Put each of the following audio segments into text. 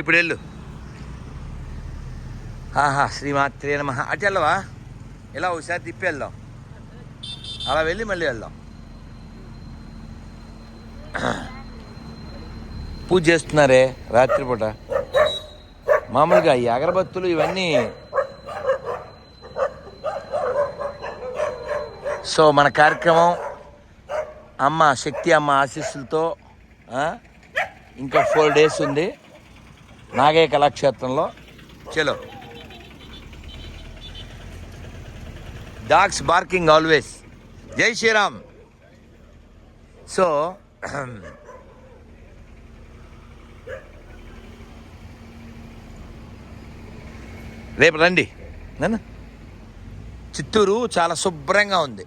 ఇప్పుడు వెళ్ళు. శ్రీమాత్రే నమః. అటు వెళ్ళవా? ఇలా ఒకసారి తిప్పి వెళ్దాం, అలా వెళ్ళి మళ్ళీ వెళ్దాం. పూజ చేస్తున్నారే రాత్రిపూట. మామూలుగా ఈ అగరబత్తులు ఇవన్నీ. సో మన కార్యక్రమం అమ్మ శక్తి అమ్మ ఆశీస్సులతో ఇంకా 4 days ఉంది నాగయ్య కళాక్షేత్రంలో. చలో. Dogs barking always. జై శ్రీరామ్. సో రేపు రండి. చిత్తూరు చాలా శుభ్రంగా ఉంది,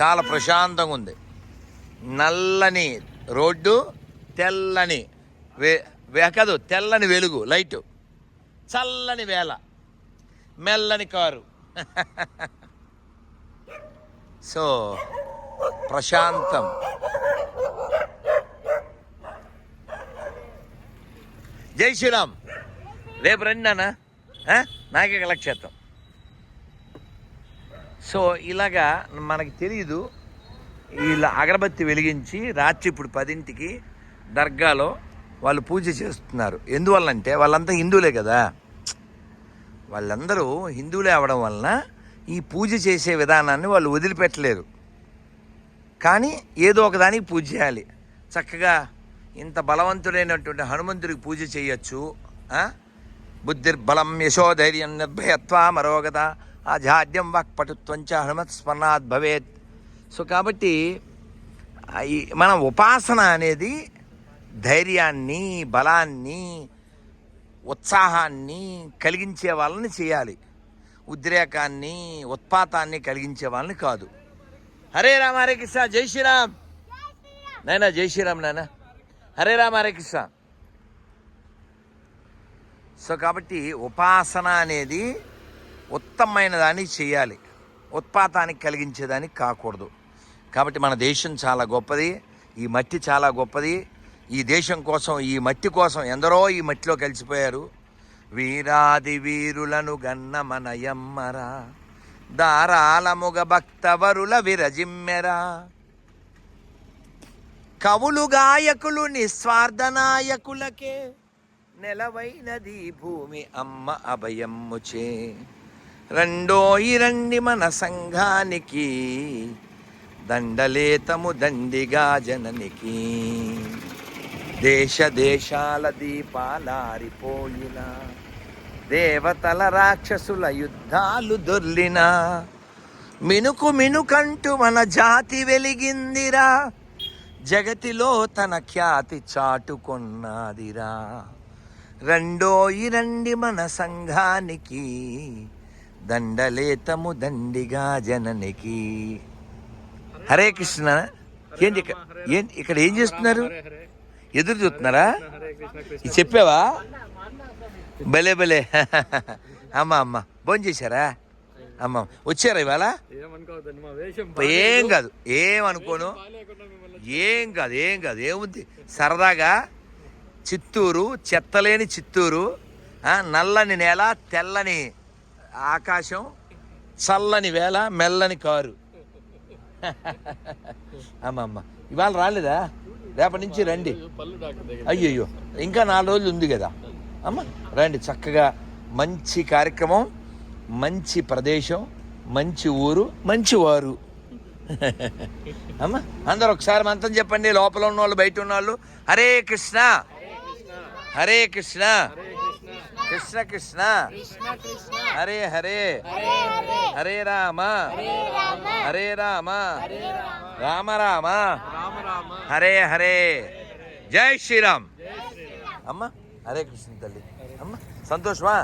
చాలా ప్రశాంతంగా ఉంది. నల్లని రోడ్డు, తెల్లని కాదు తెల్లని వెలుగు లైటు, చల్లని వేళ, మెల్లని కారు. సో ప్రశాంతం. జై శ్రీరామ్. రేపు రండి నాన్న, నాకే కళాక్షేత్రం. సో ఇలాగా మనకి తెలియదు. వీళ్ళ అగరబత్తి వెలిగించి రాత్రి ఇప్పుడు 10ంటికి దర్గాలో వాళ్ళు పూజ చేస్తున్నారు. ఎందువల్లంటే వాళ్ళంతా హిందువులే కదా, వాళ్ళందరూ హిందువులే అవడం వలన ఈ పూజ చేసే విధానాన్ని వాళ్ళు వదిలిపెట్టలేరు. కానీ ఏదో ఒకదానికి పూజ చేయాలి. చక్కగా ఇంత బలవంతుడైనటువంటి హనుమంతుడికి పూజ చేయొచ్చు. బుద్ధిర్బలం యశోధైర్యం నిర్భయత్వా మరోగత ఆజాడ్యం వాక్పటుత్వంచ హనుమత్ స్మరణాత్ భవేత్. సో కాబట్టి మన ఉపాసన అనేది ధైర్యాన్ని, బలాన్ని, ఉత్సాహాన్ని కలిగించే వాళ్ళని చేయాలి. ఉద్రేకాన్ని, ఉత్పాతాన్ని కలిగించే వాళ్ళని కాదు. హరే రామ హరే కృష్ణ. జై శ్రీరామ్ నాయన. జై శ్రీరామ్ నాయన. హరే రామ హరే కృష్ణ. సో కాబట్టి ఉపాసన అనేది ఉత్తమమైన దాన్ని చేయాలి, ఉత్పాతానికి కలిగించేదానికి కాకూడదు. కాబట్టి మన దేశం చాలా గొప్పది, ఈ మట్టి చాలా గొప్పది. ఈ దేశం కోసం, ఈ మట్టి కోసం ఎందరో ఈ మట్టిలో కలిసిపోయారు. వీరాది వీరులను గన్న మనయమ్మరా, దారాలముగ భక్తవరుల విరజిమ్మెరా. కవులు గాయకులు నిస్వార్థ నాయకులకే, నెలవైనది భూమి అమ్మ అభయమ్ముచే. రెండోయి రండి మన సంఘానికి, దండలేతము దండిగా జననికి. దేశ దేశాల దీపాలారిపోయిన, దేవతల రాక్షసుల యుద్ధాలు దొర్లిన, మినుకు మినుకంటూ మన జాతి వెలిగిందిరా, జగతిలో తన ఖ్యాతి చాటుకొన్నాదిరా. రెండోయి రండి మన సంఘానికి, దండలేతము దండిగా జననికి. హరే కృష్ణ. ఏంటి ఇక్కడ ఏం చేస్తున్నారు? ఎదురు చూస్తున్నారా? చెప్పావా? భలే భలే. అమ్మ భోజనం చేశారా? అమ్మ వచ్చారా ఇవాళ? ఏం కాదు, ఏమనుకోను. ఏం కాదు ఏముంది. సరదాగా చిత్తూరు, చెత్తలేని చిత్తూరు, నల్లని నేల, తెల్లని ఆకాశం, చల్లని వేళ, మెల్లని కారు. అమ్మ ఇవాళ రాలేదా? రేపటి నుంచి రండి. అయ్యయ్యో ఇంకా 4 రోజులు ఉంది కదా అమ్మ. రండి చక్కగా. మంచి కార్యక్రమం, మంచి ప్రదేశం, మంచి ఊరు, మంచి వారు. అమ్మ అందరు ఒకసారి మంత్రం చెప్పండి. లోపల ఉన్న వాళ్ళు, బయట ఉన్న వాళ్ళు. హరే కృష్ణ హరే కృష్ణ కృష్ణ కృష్ణ హరే హరే, హరే రామ హరే రామ రామ రామ హరే హరే. జై శ్రీరామ్. అమ్మ హరే కృష్ణ తల్లి. అమ్మ సంతోషమా?